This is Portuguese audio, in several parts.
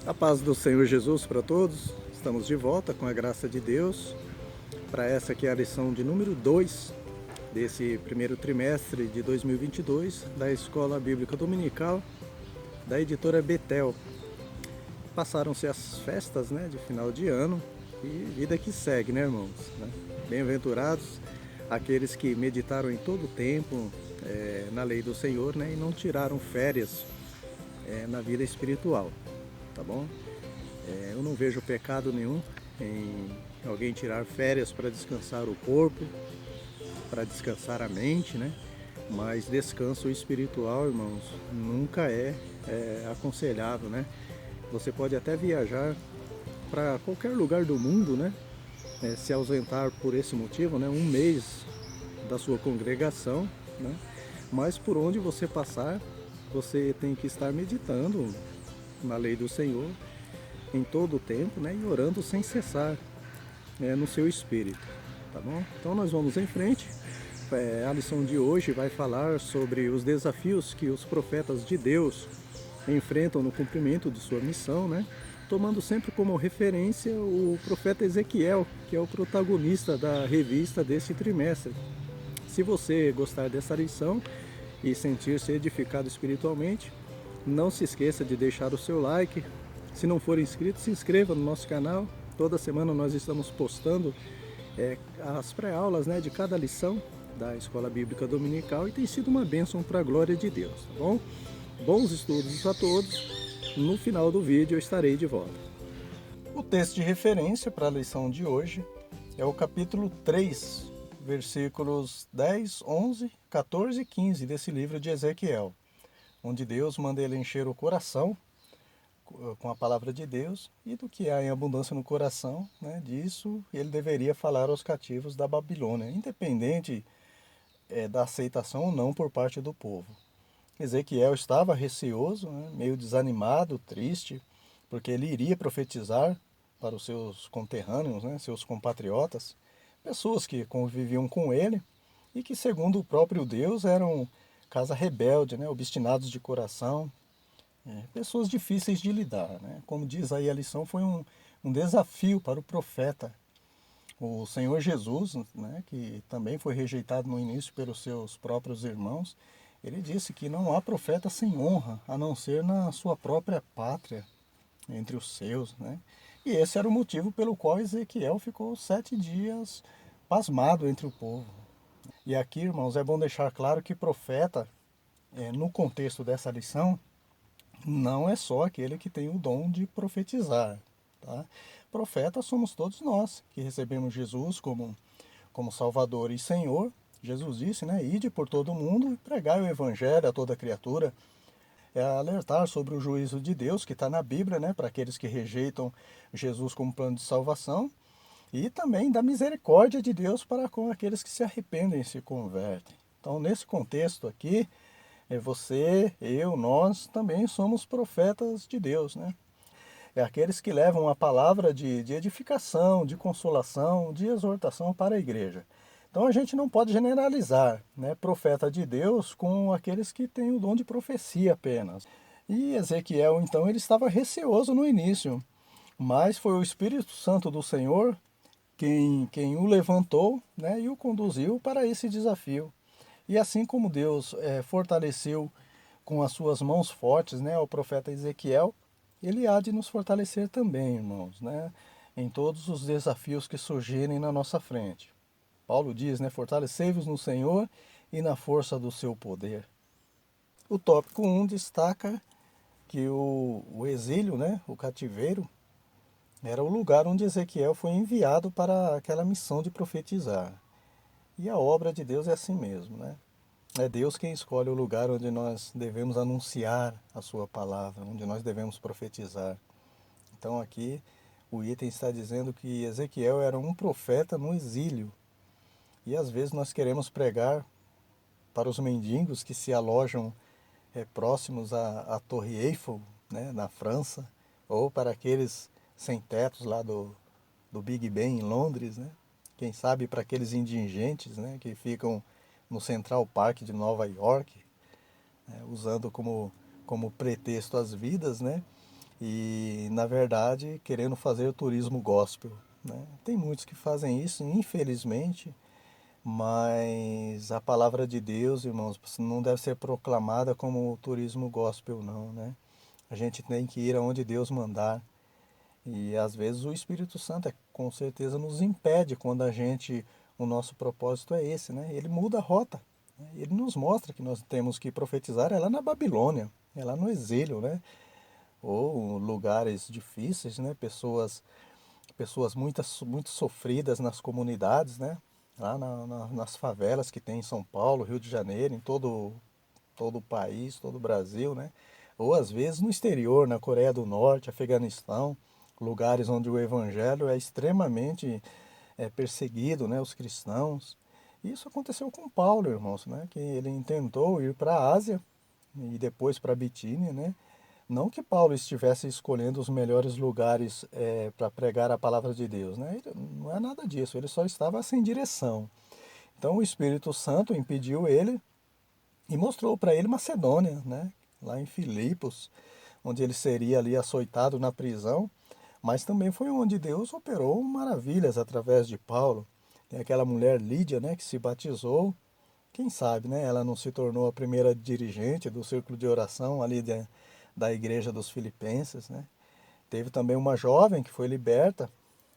A paz do Senhor Jesus para todos. Estamos de volta com a graça de Deus para essa que é a lição de número 2 desse primeiro trimestre de 2022 da Escola Bíblica Dominical da editora Betel. Passaram-se as festas, de final de ano e vida que segue, irmãos? Bem-aventurados aqueles que meditaram em todo o tempo na lei do Senhor, e não tiraram férias na vida espiritual, tá bom? Eu não vejo pecado nenhum em alguém tirar férias para descansar o corpo, para descansar a mente, Mas descanso espiritual, irmãos, nunca é aconselhável, Você pode até viajar para qualquer lugar do mundo, se ausentar por esse motivo, um mês da sua congregação, Mas por onde você passar, você tem que estar meditando na lei do Senhor em todo o tempo, e orando sem cessar, no seu espírito, tá bom? Então nós vamos em frente. A lição de hoje vai falar sobre os desafios que os profetas de Deus enfrentam no cumprimento de sua missão, tomando sempre como referência o profeta Ezequiel, que é o protagonista da revista desse trimestre. Se você gostar dessa lição e sentir-se edificado espiritualmente, não se esqueça de deixar o seu like. Se não for inscrito, se inscreva no nosso canal. Toda semana nós estamos postando as pré-aulas de cada lição da Escola Bíblica Dominical e tem sido uma bênção para a glória de Deus, tá bom? Bons estudos a todos. No final do vídeo eu estarei de volta. O texto de referência para a lição de hoje é o capítulo 3, versículos 10, 11, 14 e 15 desse livro de Ezequiel, onde Deus manda ele encher o coração com a palavra de Deus e do que há em abundância no coração, disso ele deveria falar aos cativos da Babilônia, independente da aceitação ou não por parte do povo. Ezequiel estava receoso, meio desanimado, triste, porque ele iria profetizar para os seus conterrâneos, seus compatriotas, pessoas que conviviam com ele e que, segundo o próprio Deus, eram casa rebelde, obstinados de coração, pessoas difíceis de lidar. Como diz aí a lição, foi um desafio para o profeta. O Senhor Jesus, que também foi rejeitado no início pelos seus próprios irmãos, ele disse que não há profeta sem honra, a não ser na sua própria pátria, entre os seus. E esse era o motivo pelo qual Ezequiel ficou 7 dias pasmado entre o povo. E aqui, irmãos, é bom deixar claro que profeta, no contexto dessa lição, não é só aquele que tem o dom de profetizar. Tá? Profetas somos todos nós, que recebemos Jesus como Salvador e Senhor. Jesus disse, ide por todo o mundo e pregai o Evangelho a toda criatura. É alertar sobre o juízo de Deus, que está na Bíblia, para aqueles que rejeitam Jesus como plano de salvação. E também da misericórdia de Deus para com aqueles que se arrependem e se convertem. Então, nesse contexto aqui, você, eu, nós também somos profetas de Deus, É aqueles que levam a palavra de edificação, de consolação, de exortação para a igreja. Então a gente não pode generalizar, profeta de Deus com aqueles que têm o dom de profecia apenas. E Ezequiel, então, ele estava receoso no início, mas foi o Espírito Santo do Senhor quem o levantou, e o conduziu para esse desafio. E assim como Deus fortaleceu com as suas mãos fortes, ao profeta Ezequiel, ele há de nos fortalecer também, irmãos, em todos os desafios que surgirem na nossa frente. Paulo diz, fortalecei-vos no Senhor e na força do seu poder. O tópico 1 destaca que o exílio, o cativeiro, era o lugar onde Ezequiel foi enviado para aquela missão de profetizar. E a obra de Deus é assim mesmo, É Deus quem escolhe o lugar onde nós devemos anunciar a sua palavra, onde nós devemos profetizar. Então aqui o item está dizendo que Ezequiel era um profeta no exílio. E às vezes nós queremos pregar para os mendigos que se alojam próximos à Torre Eiffel, na França, ou para aqueles sem tetos lá do Big Ben em Londres, Quem sabe para aqueles indigentes, que ficam no Central Park de Nova York, usando como pretexto as vidas, e, na verdade, querendo fazer o turismo gospel, né? Tem muitos que fazem isso, infelizmente, mas a palavra de Deus, irmãos, não deve ser proclamada como o turismo gospel, não, né? A gente tem que ir aonde Deus mandar. E às vezes o Espírito Santo com certeza nos impede quando o nosso propósito é esse, né? Ele muda a rota, né? Ele nos mostra que nós temos que profetizar é lá na Babilônia, é lá no exílio, né? Ou lugares difíceis, né? Pessoas muito sofridas nas comunidades, né? Lá nas favelas que tem em São Paulo, Rio de Janeiro, em todo o país, todo o Brasil, né? Ou às vezes no exterior, na Coreia do Norte, Afeganistão, lugares onde o evangelho é extremamente perseguido, né? Os cristãos. Isso aconteceu com Paulo, irmãos, né? Que ele tentou ir para a Ásia e depois para a Bitínia, né? Não que Paulo estivesse escolhendo os melhores lugares para pregar a palavra de Deus, né? Não é nada disso, ele só estava sem direção. Então o Espírito Santo impediu ele e mostrou para ele Macedônia, né? Lá em Filipos, onde ele seria ali açoitado na prisão, mas também foi onde Deus operou maravilhas através de Paulo. Tem aquela mulher Lídia, né, que se batizou. Quem sabe, né? Ela não se tornou a primeira dirigente do círculo de oração ali da igreja dos Filipenses, né? Teve também uma jovem que foi liberta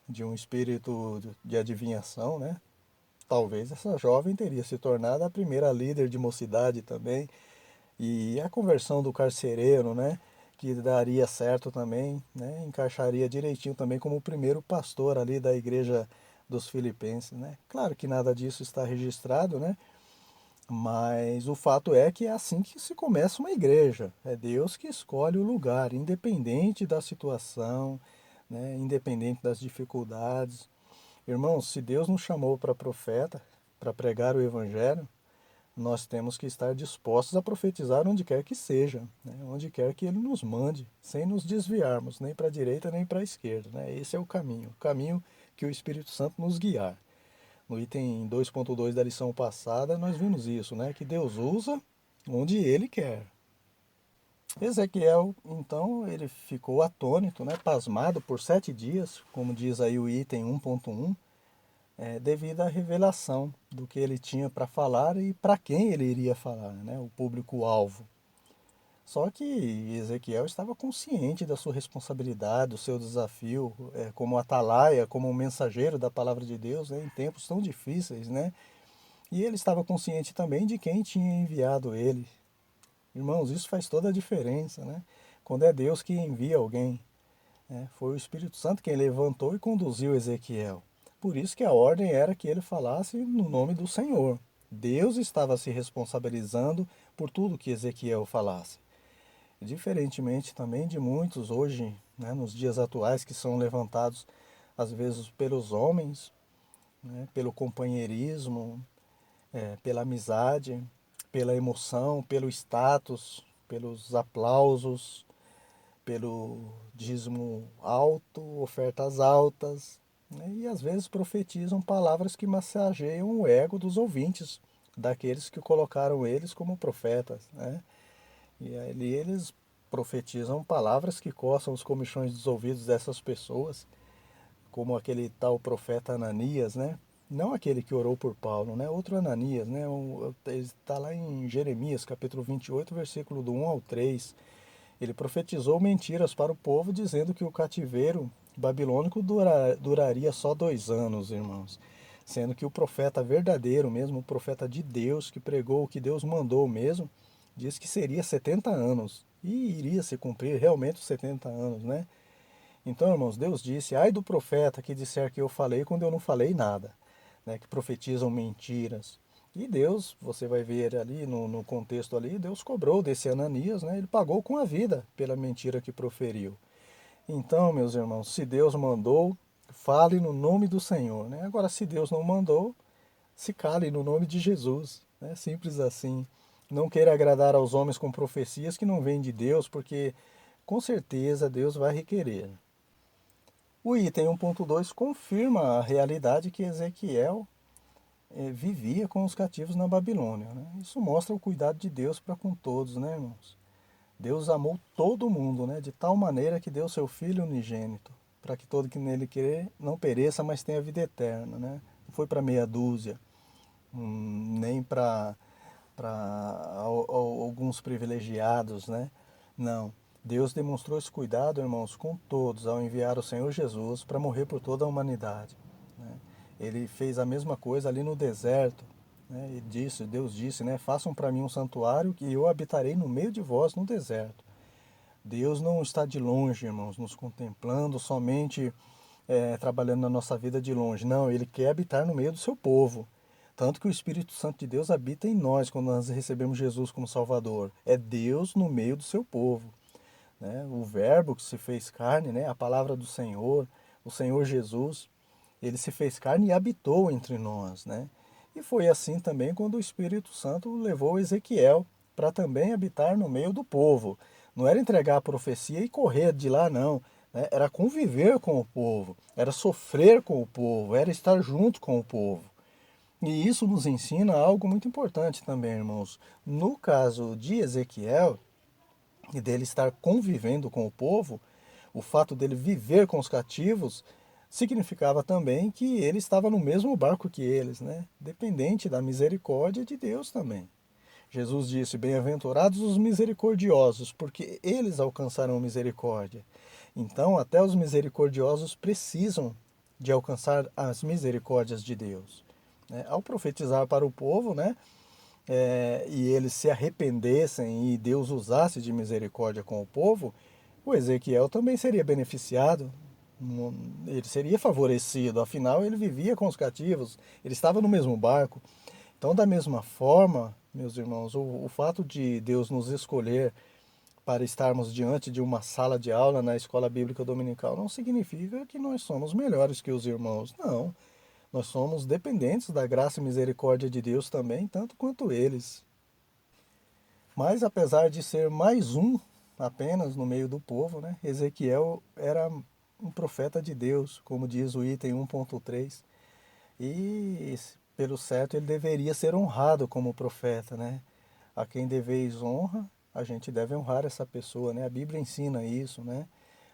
de um espírito de adivinhação, né? Talvez essa jovem teria se tornado a primeira líder de mocidade também. E a conversão do carcereiro, né? Que daria certo também, né? Encaixaria direitinho também como o primeiro pastor ali da igreja dos Filipenses, né? Claro que nada disso está registrado, né? Mas o fato é que é assim que se começa uma igreja. É Deus que escolhe o lugar, independente da situação, né? Independente das dificuldades. Irmãos, se Deus nos chamou para profeta, para pregar o evangelho, nós temos que estar dispostos a profetizar onde quer que seja, né? Onde quer que Ele nos mande, sem nos desviarmos, nem para a direita nem para a esquerda, né? Esse é o caminho que o Espírito Santo nos guiar. No item 2.2 da lição passada, nós vimos isso, né? Que Deus usa onde Ele quer. Ezequiel, então, ele ficou atônito, né? Pasmado por 7 dias, como diz aí o item 1.1, devido à revelação do que ele tinha para falar e para quem ele iria falar, né? O público-alvo. Só que Ezequiel estava consciente da sua responsabilidade, do seu desafio, como atalaia, como um mensageiro da palavra de Deus, né? Em tempos tão difíceis, né? E ele estava consciente também de quem tinha enviado ele. Irmãos, isso faz toda a diferença, né? Quando é Deus que envia alguém, né? Foi o Espírito Santo quem levantou e conduziu Ezequiel. Por isso que a ordem era que ele falasse no nome do Senhor. Deus estava se responsabilizando por tudo que Ezequiel falasse. Diferentemente também de muitos hoje, né, nos dias atuais, que são levantados às vezes pelos homens, né, pelo companheirismo, pela amizade, pela emoção, pelo status, pelos aplausos, pelo dízimo alto, ofertas altas, né? E às vezes profetizam palavras que massageiam o ego dos ouvintes, daqueles que colocaram eles como profetas, né? E ali eles profetizam palavras que coçam os comichões dos ouvidos dessas pessoas, como aquele tal profeta Ananias, né? Não aquele que orou por Paulo, né? Outro Ananias, né? Está lá em Jeremias, capítulo 28, versículo do 1 ao 3. Ele profetizou mentiras para o povo, dizendo que o cativeiro babilônico duraria só 2 anos, irmãos. Sendo que o profeta verdadeiro mesmo, o profeta de Deus, que pregou o que Deus mandou mesmo, diz que seria 70 anos. E iria se cumprir realmente os 70 anos, né? Então, irmãos, Deus disse, ai do profeta que disser que eu falei quando eu não falei nada, né? Que profetizam mentiras. E Deus, você vai ver ali no contexto ali, Deus cobrou desse Ananias, né? Ele pagou com a vida pela mentira que proferiu. Então, meus irmãos, se Deus mandou, fale no nome do Senhor, né? Agora, se Deus não mandou, se cale no nome de Jesus, né? Simples assim. Não queira agradar aos homens com profecias que não vêm de Deus, porque com certeza Deus vai requerer. O item 1.2 confirma a realidade que Ezequiel vivia com os cativos na Babilônia, né? Isso mostra o cuidado de Deus para com todos, né, irmãos? Deus amou todo mundo, né? De tal maneira que deu seu Filho unigênito, para que todo que nele crê não pereça, mas tenha vida eterna, né? Não foi para meia dúzia, nem para alguns privilegiados, né? Não. Deus demonstrou esse cuidado, irmãos, com todos, ao enviar o Senhor Jesus para morrer por toda a humanidade, né? Ele fez a mesma coisa ali no deserto, né? E disse, Deus disse, né? Façam para mim um santuário que eu habitarei no meio de vós no deserto. Deus não está de longe, irmãos, nos contemplando, somente trabalhando na nossa vida de longe. Não, Ele quer habitar no meio do seu povo. Tanto que o Espírito Santo de Deus habita em nós quando nós recebemos Jesus como Salvador. É Deus no meio do seu povo, né? O Verbo que se fez carne, né? A palavra do Senhor, o Senhor Jesus, ele se fez carne e habitou entre nós, né? E foi assim também quando o Espírito Santo levou Ezequiel para também habitar no meio do povo. Não era entregar a profecia e correr de lá, não, né? Era conviver com o povo, era sofrer com o povo, era estar junto com o povo. E isso nos ensina algo muito importante também, irmãos. No caso de Ezequiel, e dele estar convivendo com o povo, o fato dele viver com os cativos, significava também que ele estava no mesmo barco que eles, né? Dependente da misericórdia de Deus também. Jesus disse: Bem-aventurados os misericordiosos, porque eles alcançarão misericórdia. Então, até os misericordiosos precisam de alcançar as misericórdias de Deus, né? Ao profetizar para o povo, né? E eles se arrependessem e Deus usasse de misericórdia com o povo, o Ezequiel também seria beneficiado, ele seria favorecido, afinal ele vivia com os cativos, ele estava no mesmo barco. Então, da mesma forma, meus irmãos, o fato de Deus nos escolher para estarmos diante de uma sala de aula na escola bíblica dominical não significa que nós somos melhores que os irmãos, não. Nós somos dependentes da graça e misericórdia de Deus também, tanto quanto eles. Mas apesar de ser mais um apenas no meio do povo, né, Ezequiel era um profeta de Deus, como diz o item 1.3. E pelo certo ele deveria ser honrado como profeta, né? A quem deveis honra, a gente deve honrar essa pessoa, né? A Bíblia ensina isso, né?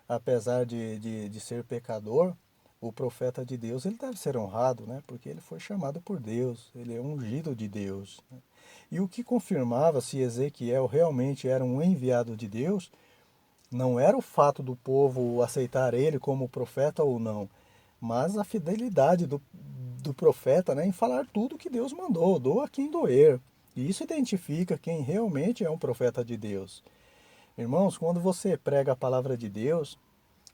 Apesar de ser pecador, o profeta de Deus ele deve ser honrado, né? Porque ele foi chamado por Deus, ele é ungido de Deus, né? E o que confirmava se Ezequiel realmente era um enviado de Deus, não era o fato do povo aceitar ele como profeta ou não, mas a fidelidade do profeta, né, em falar tudo que Deus mandou, doa quem doer. E isso identifica quem realmente é um profeta de Deus. Irmãos, quando você prega a palavra de Deus,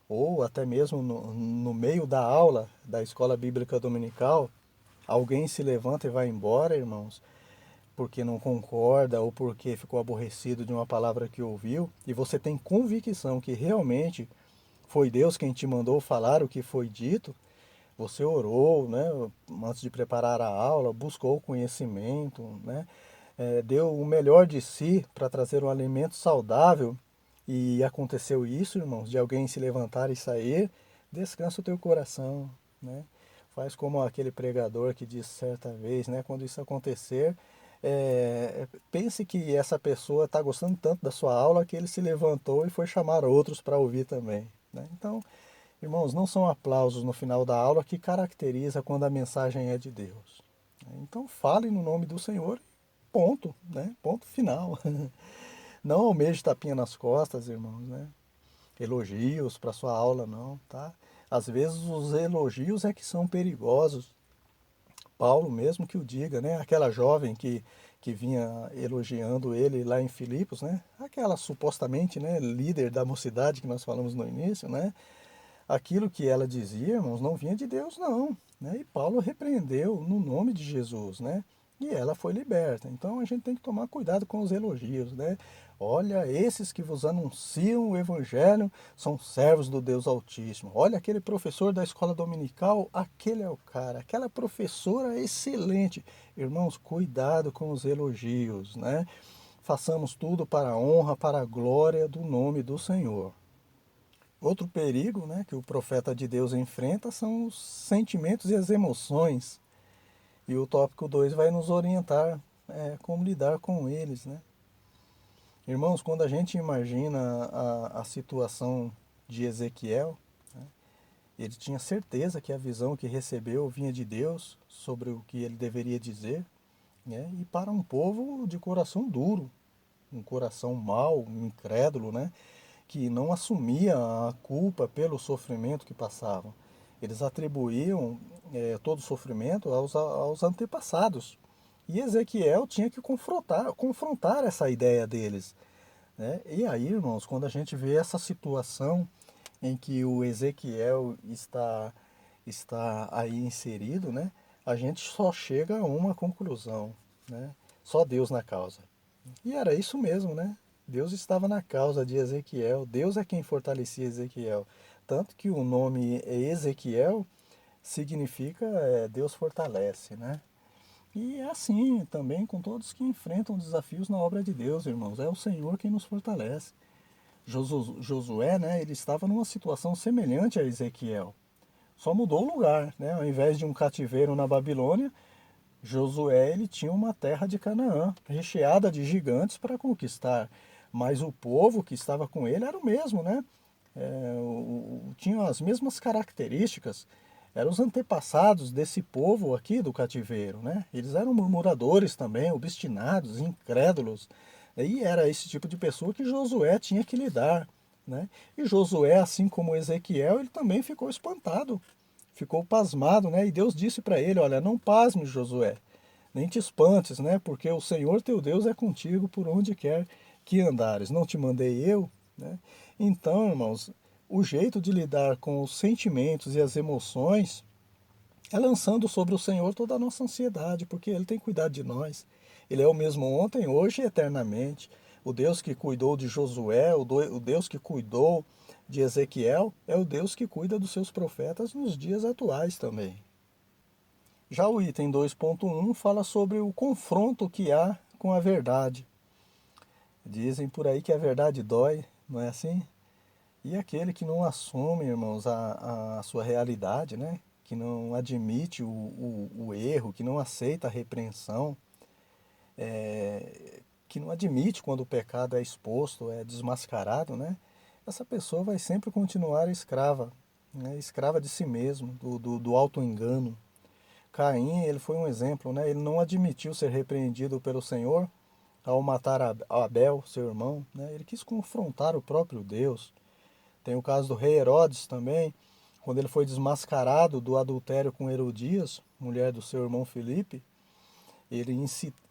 ou até mesmo no meio da aula da escola bíblica dominical, alguém se levanta e vai embora, irmãos, porque não concorda ou porque ficou aborrecido de uma palavra que ouviu, e você tem convicção que realmente foi Deus quem te mandou falar o que foi dito, você orou, né, antes de preparar a aula, buscou conhecimento, né, deu o melhor de si para trazer um alimento saudável, e aconteceu isso, irmãos, de alguém se levantar e sair, descansa o teu coração, né? Faz como aquele pregador que disse certa vez, né, quando isso acontecer, pense que essa pessoa está gostando tanto da sua aula que ele se levantou e foi chamar outros para ouvir também, né? Então, irmãos, não são aplausos no final da aula que caracteriza quando a mensagem é de Deus. Então fale no nome do Senhor, ponto, né? Ponto final. Não almeje tapinha nas costas, irmãos, né? Elogios para sua aula, não, tá? Às vezes os elogios é que são perigosos. Paulo mesmo que o diga, né? Aquela jovem que vinha elogiando ele lá em Filipos, né? Aquela supostamente, né, líder da mocidade que nós falamos no início, né? Aquilo que ela dizia, irmãos, não vinha de Deus, não, né? E Paulo repreendeu no nome de Jesus, né? E ela foi liberta. Então a gente tem que tomar cuidado com os elogios, né? Olha, esses que vos anunciam o evangelho são servos do Deus Altíssimo. Olha, aquele professor da escola dominical, aquele é o cara. Aquela professora é excelente. Irmãos, cuidado com os elogios, né? Façamos tudo para a honra, para a glória do nome do Senhor. Outro perigo, né, que o profeta de Deus enfrenta são os sentimentos e as emoções. E o tópico 2 vai nos orientar como lidar com eles, né? Irmãos, quando a gente imagina a situação de Ezequiel, ele tinha certeza que a visão que recebeu vinha de Deus sobre o que ele deveria dizer, né? E para um povo de coração duro, um coração mau, incrédulo, né? Que não assumia a culpa pelo sofrimento que passavam. Eles atribuíam todo o sofrimento aos antepassados. E Ezequiel tinha que confrontar essa ideia deles, né? E aí, irmãos, quando a gente vê essa situação em que o Ezequiel está aí inserido, né? A gente só chega a uma conclusão, né? Só Deus na causa. E era isso mesmo, né? Deus estava na causa de Ezequiel, Deus é quem fortalecia Ezequiel. Tanto que o nome Ezequiel significa Deus fortalece, né? E é assim também com todos que enfrentam desafios na obra de Deus, irmãos. É o Senhor quem nos fortalece. Josué, né, ele estava numa situação semelhante a Ezequiel. Só mudou o lugar, né? Ao invés de um cativeiro na Babilônia, Josué ele tinha uma terra de Canaã, recheada de gigantes para conquistar. Mas o povo que estava com ele era o mesmo, né? Tinha as mesmas características. Eram os antepassados desse povo aqui do cativeiro, né? Eles eram murmuradores também, obstinados, incrédulos. E era esse tipo de pessoa que Josué tinha que lidar, né? E Josué, assim como Ezequiel, ele também ficou espantado, ficou pasmado, né? E Deus disse para ele, olha, não pasme, Josué, nem te espantes, né? Porque o Senhor teu Deus é contigo por onde quer que andares. Não te mandei eu, né? Então, irmãos, o jeito de lidar com os sentimentos e as emoções é lançando sobre o Senhor toda a nossa ansiedade, porque Ele tem cuidado de nós. Ele é o mesmo ontem, hoje e eternamente. O Deus que cuidou de Josué, o Deus que cuidou de Ezequiel, é o Deus que cuida dos seus profetas nos dias atuais também. Já o item 2.1 fala sobre o confronto que há com a verdade. Dizem por aí que a verdade dói, não é assim? E aquele que não assume, irmãos, a sua realidade, né? Que não admite o erro, que não aceita a repreensão, que não admite quando o pecado é exposto, é desmascarado, né? Essa pessoa vai sempre continuar escrava, né? Escrava de si mesmo, do auto-engano. Caim, ele foi um exemplo, né? Ele não admitiu ser repreendido pelo Senhor ao matar Abel, seu irmão, né? Ele quis confrontar o próprio Deus. Tem o caso do rei Herodes também, quando ele foi desmascarado do adultério com Herodias, mulher do seu irmão Filipe, ele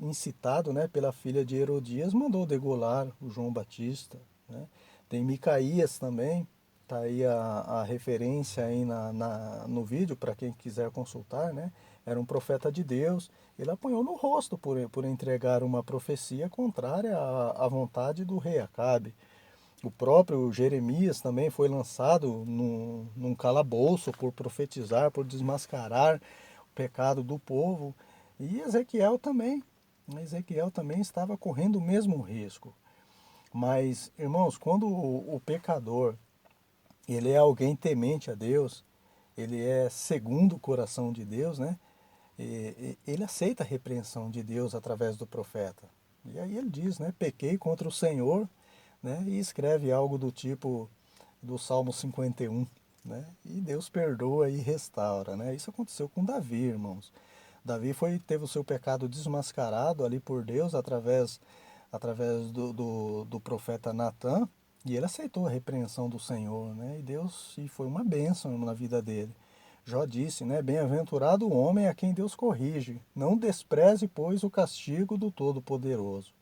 incitado, né, pela filha de Herodias, mandou degolar o João Batista, né? Tem Micaías também, tá aí a referência aí no vídeo para quem quiser consultar, né? Era um profeta de Deus, ele apanhou no rosto por entregar uma profecia contrária à vontade do rei Acabe. O próprio Jeremias também foi lançado num calabouço por profetizar, por desmascarar o pecado do povo. E Ezequiel também. Ezequiel também estava correndo o mesmo risco. Mas, irmãos, quando o pecador ele é alguém temente a Deus, ele é segundo o coração de Deus, né? Ele aceita a repreensão de Deus através do profeta. E aí ele diz, né? Pequei contra o Senhor, né? E escreve algo do tipo do Salmo 51, né? E Deus perdoa e restaura, né? Isso aconteceu com Davi, irmãos. Davi teve o seu pecado desmascarado ali por Deus através do profeta Natã, e ele aceitou a repreensão do Senhor, né? E foi uma bênção na vida dele. Jó disse, né? Bem-aventurado o homem a quem Deus corrige. Não despreze, pois, o castigo do Todo-Poderoso.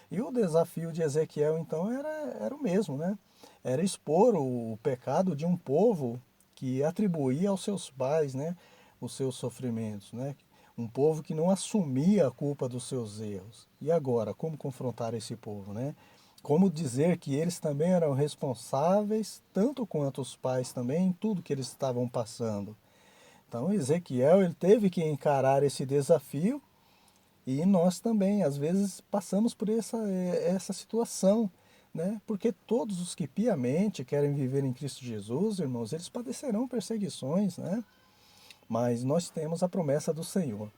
E o desafio de Ezequiel, então, era o mesmo, né? Era expor o pecado de um povo que atribuía aos seus pais, né, os seus sofrimentos, né? Um povo que não assumia a culpa dos seus erros. E agora, como confrontar esse povo, né? Como dizer que eles também eram responsáveis, tanto quanto os pais também, em tudo que eles estavam passando. Então, Ezequiel ele teve que encarar esse desafio e nós também, às vezes, passamos por essa situação, né? Porque todos os que piamente querem viver em Cristo Jesus, irmãos, eles padecerão perseguições, né? Mas nós temos a promessa do Senhor.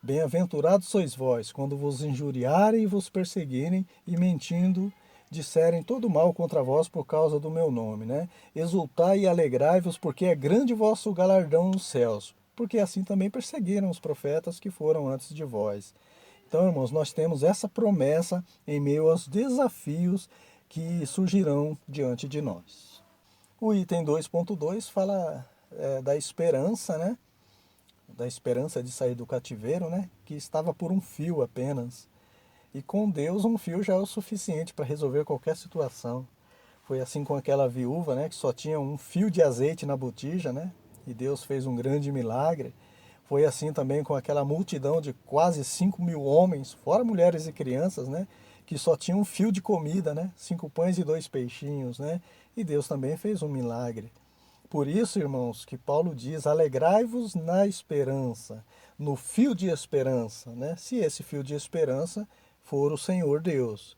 Bem-aventurados sois vós, quando vos injuriarem e vos perseguirem, e mentindo disserem todo mal contra vós por causa do meu nome, né? Exultai e alegrai-vos, porque é grande vosso galardão nos céus, porque assim também perseguiram os profetas que foram antes de vós. Então, irmãos, nós temos essa promessa em meio aos desafios que surgirão diante de nós. O item 2.2 fala da esperança, né? Da esperança de sair do cativeiro, né? Que estava por um fio apenas. E com Deus, um fio já é o suficiente para resolver qualquer situação. Foi assim com aquela viúva, né? Que só tinha um fio de azeite na botija, né? E Deus fez um grande milagre. Foi assim também com aquela multidão de quase 5.000 homens, fora mulheres e crianças, né? Que só tinham um fio de comida, né? 5 pães e 2 peixinhos, né? E Deus também fez um milagre. Por isso, irmãos, que Paulo diz: alegrai-vos na esperança, no fio de esperança, né? Se esse fio de esperança for o Senhor Deus,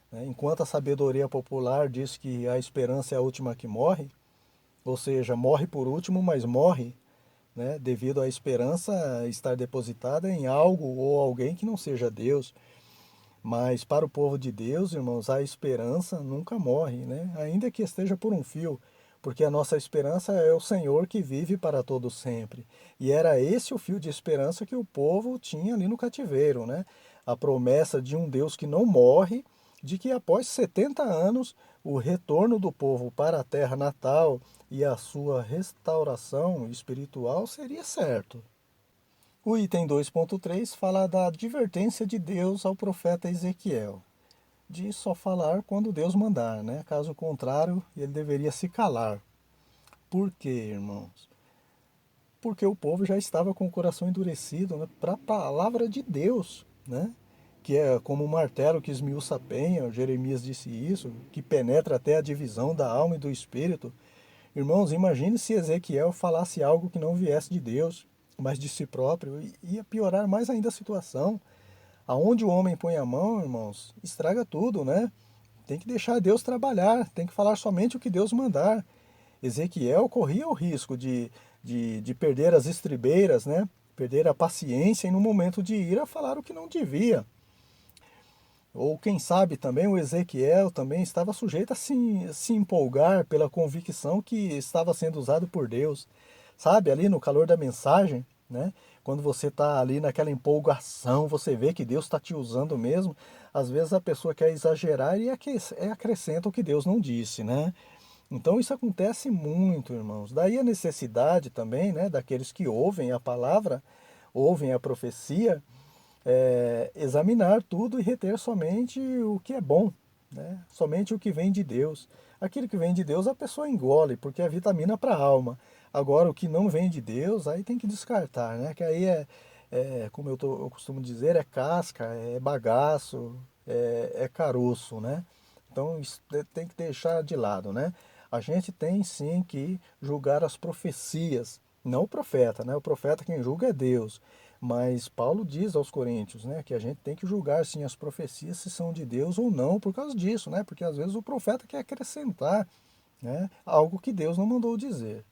né? Enquanto a sabedoria popular diz que a esperança é a última que morre, ou seja, morre por último, mas morre, né? Devido à esperança estar depositada em algo ou alguém que não seja Deus. Mas para o povo de Deus, irmãos, a esperança nunca morre, né? Ainda que esteja por um fio, porque a nossa esperança é o Senhor que vive para todo sempre. E era esse o fio de esperança que o povo tinha ali no cativeiro, né? A promessa de um Deus que não morre, de que após 70 anos o retorno do povo para a terra natal e a sua restauração espiritual seria certo. O item 2.3 fala da advertência de Deus ao profeta Ezequiel, de só falar quando Deus mandar, né? Caso contrário, ele deveria se calar. Por quê, irmãos? Porque o povo já estava com o coração endurecido, né, para a palavra de Deus, né? Que é como um martelo que esmiuça a penha, Jeremias disse isso, que penetra até a divisão da alma e do espírito. Irmãos, imagine se Ezequiel falasse algo que não viesse de Deus, mas de si próprio, ia piorar mais ainda a situação. Aonde o homem põe a mão, irmãos, estraga tudo, né? Tem que deixar Deus trabalhar, tem que falar somente o que Deus mandar. Ezequiel corria o risco de perder as estribeiras, né? Perder a paciência e no momento de ira falar o que não devia. Ou quem sabe também o Ezequiel também estava sujeito a se empolgar pela convicção que estava sendo usado por Deus. Sabe, ali no calor da mensagem, né? Quando você está ali naquela empolgação, você vê que Deus está te usando mesmo. Às vezes a pessoa quer exagerar e acrescenta o que Deus não disse, né? Então isso acontece muito, irmãos. Daí a necessidade também, né, daqueles que ouvem a palavra, ouvem a profecia, examinar tudo e reter somente o que é bom, né? Somente o que vem de Deus. Aquilo que vem de Deus a pessoa engole, porque é vitamina para a alma. Agora, o que não vem de Deus, aí tem que descartar, né? Que aí como eu costumo dizer, é casca, é bagaço, é caroço, né? Então, isso tem que deixar de lado, né? A gente tem sim que julgar as profecias, não o profeta, né? O profeta quem julga é Deus. Mas Paulo diz aos Coríntios, né, que a gente tem que julgar sim as profecias se são de Deus ou não por causa disso, né? Porque às vezes o profeta quer acrescentar, né, algo que Deus não mandou dizer.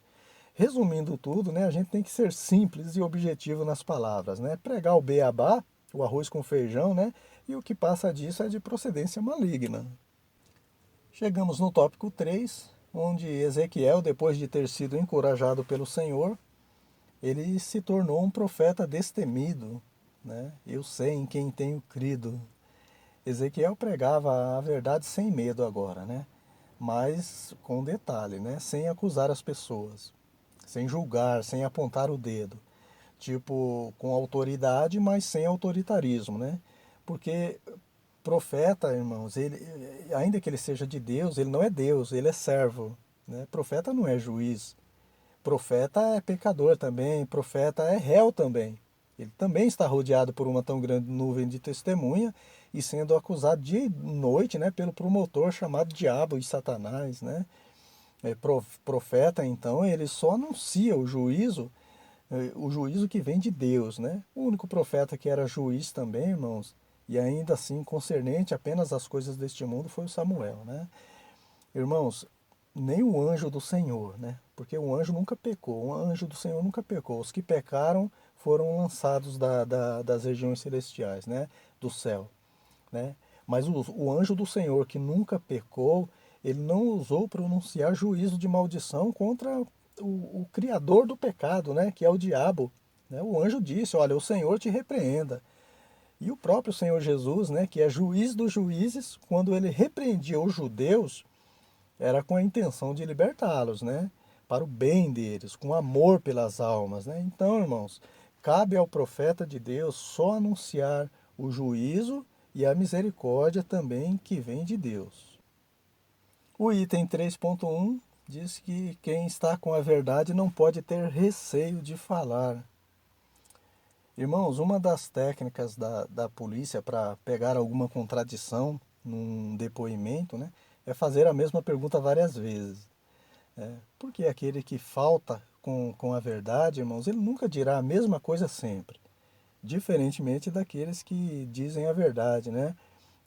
Resumindo tudo, né, a gente tem que ser simples e objetivo nas palavras, né? Pregar o beabá, o arroz com feijão, né? E o que passa disso é de procedência maligna. Chegamos no tópico 3, onde Ezequiel, depois de ter sido encorajado pelo Senhor, ele se tornou um profeta destemido, né? Eu sei em quem tenho crido. Ezequiel pregava a verdade sem medo agora, né? Mas com detalhe, né? Sem acusar as pessoas, sem julgar, sem apontar o dedo. Tipo, com autoridade, mas sem autoritarismo, né? Porque profeta, irmãos, ele, ainda que ele seja de Deus, ele não é Deus, ele é servo, né? Profeta não é juiz. Profeta é pecador também, profeta é réu também. Ele também está rodeado por uma tão grande nuvem de testemunha e sendo acusado de noite, né, pelo promotor chamado Diabo e Satanás, né? Profeta, então, ele só anuncia o juízo que vem de Deus, né? O único profeta que era juiz também, irmãos, e ainda assim concernente apenas às coisas deste mundo foi o Samuel, né? Irmãos, nem o anjo do Senhor, né? Porque o anjo nunca pecou, o anjo do Senhor nunca pecou. Os que pecaram foram lançados das regiões celestiais, né? Do céu, né? Mas o anjo do Senhor, que nunca pecou, ele não ousou pronunciar juízo de maldição contra o criador do pecado, né, que é o diabo. Né? O anjo disse, olha, o Senhor te repreenda. E o próprio Senhor Jesus, né, que é juiz dos juízes, quando ele repreendia os judeus, era com a intenção de libertá-los, né, para o bem deles, com amor pelas almas. Né? Então, irmãos, cabe ao profeta de Deus só anunciar o juízo e a misericórdia também que vem de Deus. O item 3.1 diz que quem está com a verdade não pode ter receio de falar. Irmãos, uma das técnicas da polícia para pegar alguma contradição num depoimento, né, é fazer a mesma pergunta várias vezes. Porque aquele que falta com a verdade, irmãos, ele nunca dirá a mesma coisa sempre. Diferentemente daqueles que dizem a verdade, né?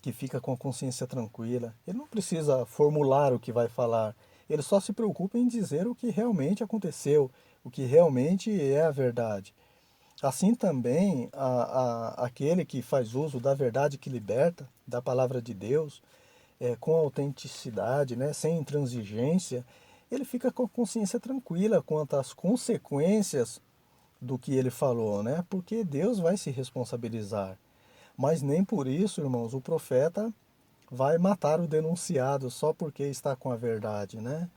Que fica com a consciência tranquila. Ele não precisa formular o que vai falar. Ele só se preocupa em dizer o que realmente aconteceu, o que realmente é a verdade. Assim também, aquele que faz uso da verdade que liberta, da palavra de Deus, com autenticidade, né, sem intransigência, ele fica com a consciência tranquila quanto às consequências do que ele falou, né? Porque Deus vai se responsabilizar. Mas nem por isso, irmãos, o profeta vai matar o denunciado só porque está com a verdade, né?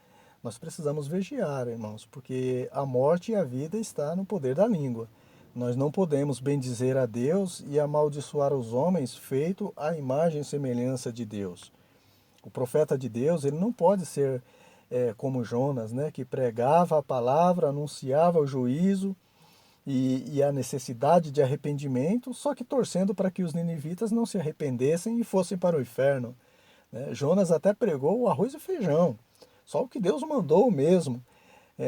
Nós precisamos vigiar, irmãos, porque a morte e a vida está no poder da língua. Nós não podemos bendizer a Deus e amaldiçoar os homens feito à imagem e semelhança de Deus. O profeta de Deus, ele não pode ser como Jonas, né, que pregava a palavra, anunciava o juízo e a necessidade de arrependimento, só que torcendo para que os ninivitas não se arrependessem e fossem para o inferno. Né? Jonas até pregou o arroz e feijão, só o que Deus mandou mesmo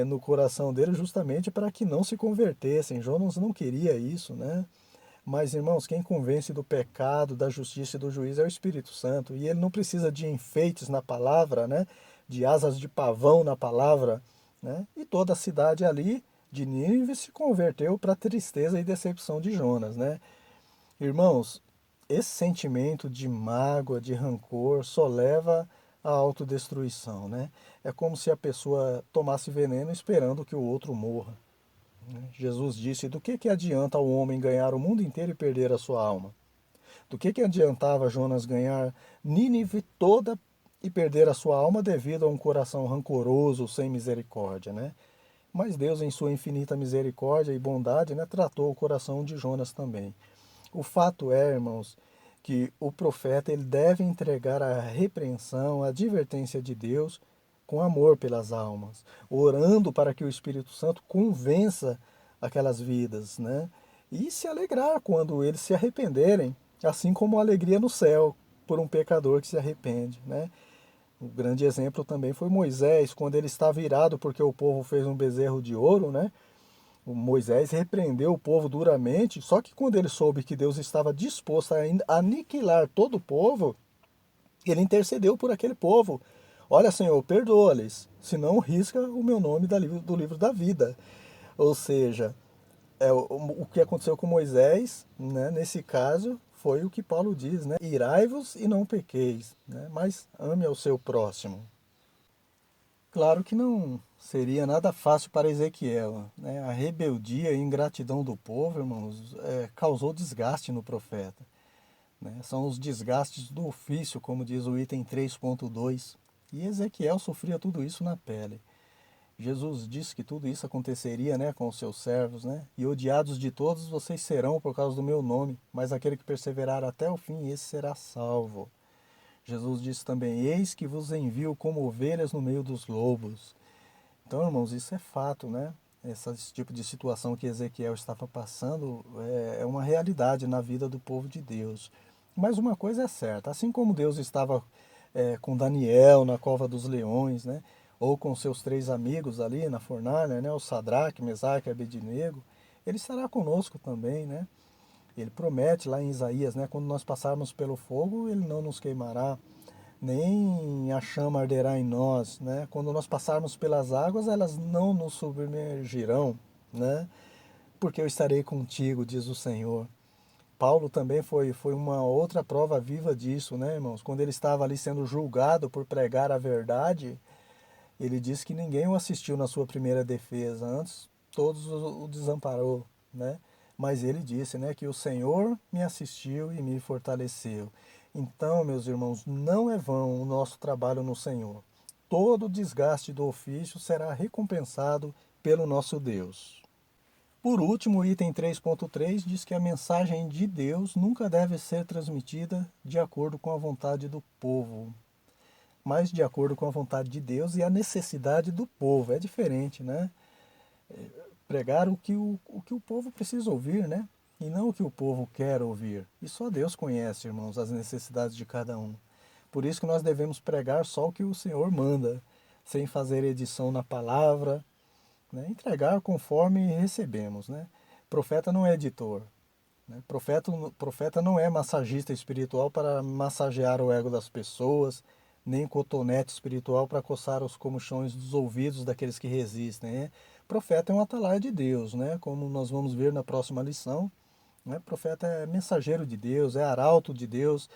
no coração dele justamente para que não se convertessem. Jonas não queria isso, né? Mas, irmãos, quem convence do pecado, da justiça e do juízo é o Espírito Santo. E ele não precisa de enfeites na palavra, né? De asas de pavão na palavra. Né? E toda a cidade ali de Nínive se converteu para a tristeza e decepção de Jonas. Né? Irmãos, esse sentimento de mágoa, de rancor, só leva à autodestruição. Né? É como se a pessoa tomasse veneno esperando que o outro morra. Jesus disse, do que adianta o homem ganhar o mundo inteiro e perder a sua alma? Do que adiantava Jonas ganhar Nínive toda e perder a sua alma devido a um coração rancoroso, sem misericórdia, né? Mas Deus, em sua infinita misericórdia e bondade, né, tratou o coração de Jonas também. O fato é, irmãos, que o profeta ele deve entregar a repreensão, a advertência de Deus com amor pelas almas, orando para que o Espírito Santo convença aquelas vidas, né? E se alegrar quando eles se arrependerem, assim como a alegria no céu por um pecador que se arrepende, né? O grande exemplo também foi Moisés, quando ele estava irado porque o povo fez um bezerro de ouro, né? O Moisés repreendeu o povo duramente, só que quando ele soube que Deus estava disposto a aniquilar todo o povo, ele intercedeu por aquele povo. Olha, Senhor, perdoa-lhes, senão risca o meu nome do livro da vida. Ou seja, o que aconteceu com Moisés, né, nesse caso, foi o que Paulo diz, né? Irai-vos e não pequeis, né? Mas ame ao seu próximo. Claro que não seria nada fácil para Ezequiel, né? A rebeldia e ingratidão do povo, irmãos, causou desgaste no profeta. Né? São os desgastes do ofício, como diz o item 3.2. E Ezequiel sofria tudo isso na pele. Jesus disse que tudo isso aconteceria, né, com os seus servos, né? E odiados de todos vocês serão por causa do meu nome, mas aquele que perseverar até o fim, esse será salvo. Jesus disse também, eis que vos envio como ovelhas no meio dos lobos. Então, irmãos, isso é fato, né? Esse tipo de situação que Ezequiel estava passando é uma realidade na vida do povo de Deus. Mas uma coisa é certa, assim como Deus estava com Daniel na cova dos leões, né? Ou com seus 3 amigos ali na fornalha, né? O Sadraque, Mesaque e Abednego, ele estará conosco também, né? Ele promete lá em Isaías, né? Quando nós passarmos pelo fogo, ele não nos queimará, nem a chama arderá em nós, né? Quando nós passarmos pelas águas, elas não nos submergirão, né? Porque eu estarei contigo, diz o Senhor. Paulo também foi uma outra prova viva disso, né, irmãos? Quando ele estava ali sendo julgado por pregar a verdade, ele disse que ninguém o assistiu na sua primeira defesa, antes todos o desamparou, né? Mas ele disse, né, que o Senhor me assistiu e me fortaleceu. Então, meus irmãos, não é vão o nosso trabalho no Senhor. Todo o desgaste do ofício será recompensado pelo nosso Deus. Por último, o item 3.3 diz que a mensagem de Deus nunca deve ser transmitida de acordo com a vontade do povo, mas de acordo com a vontade de Deus e a necessidade do povo. É diferente, né? Pregar o que o povo precisa ouvir, né? E não o que o povo quer ouvir. E só Deus conhece, irmãos, as necessidades de cada um. Por isso que nós devemos pregar só o que o Senhor manda, sem fazer edição na palavra, né? Entregar conforme recebemos, né? Profeta não é editor, né? Profeta não é massagista espiritual para massagear o ego das pessoas, nem cotonete espiritual para coçar os comichões dos ouvidos daqueles que resistem, né? Profeta é um atalaia de Deus, né? Como nós vamos ver na próxima lição, né? Profeta é mensageiro de Deus, é arauto de Deus,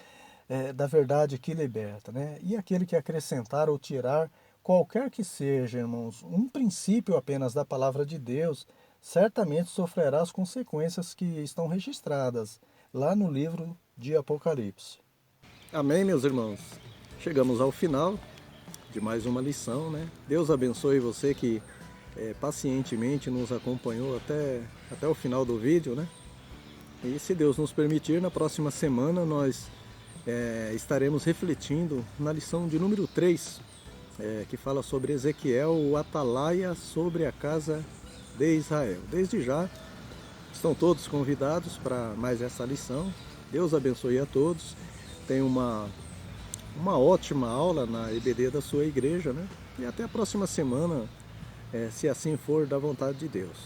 da verdade que liberta, né? E aquele que acrescentar ou tirar, qualquer que seja, irmãos, um princípio apenas da palavra de Deus, certamente sofrerá as consequências que estão registradas lá no livro de Apocalipse. Amém, meus irmãos? Chegamos ao final de mais uma lição, né? Deus abençoe você que pacientemente nos acompanhou até o final do vídeo, né? E se Deus nos permitir, na próxima semana nós estaremos refletindo na lição de número 3, que fala sobre Ezequiel, o atalaia sobre a casa de Israel. Desde já, estão todos convidados para mais essa lição. Deus abençoe a todos. Tenha uma ótima aula na EBD da sua igreja, né? E até a próxima semana, se assim for da vontade de Deus.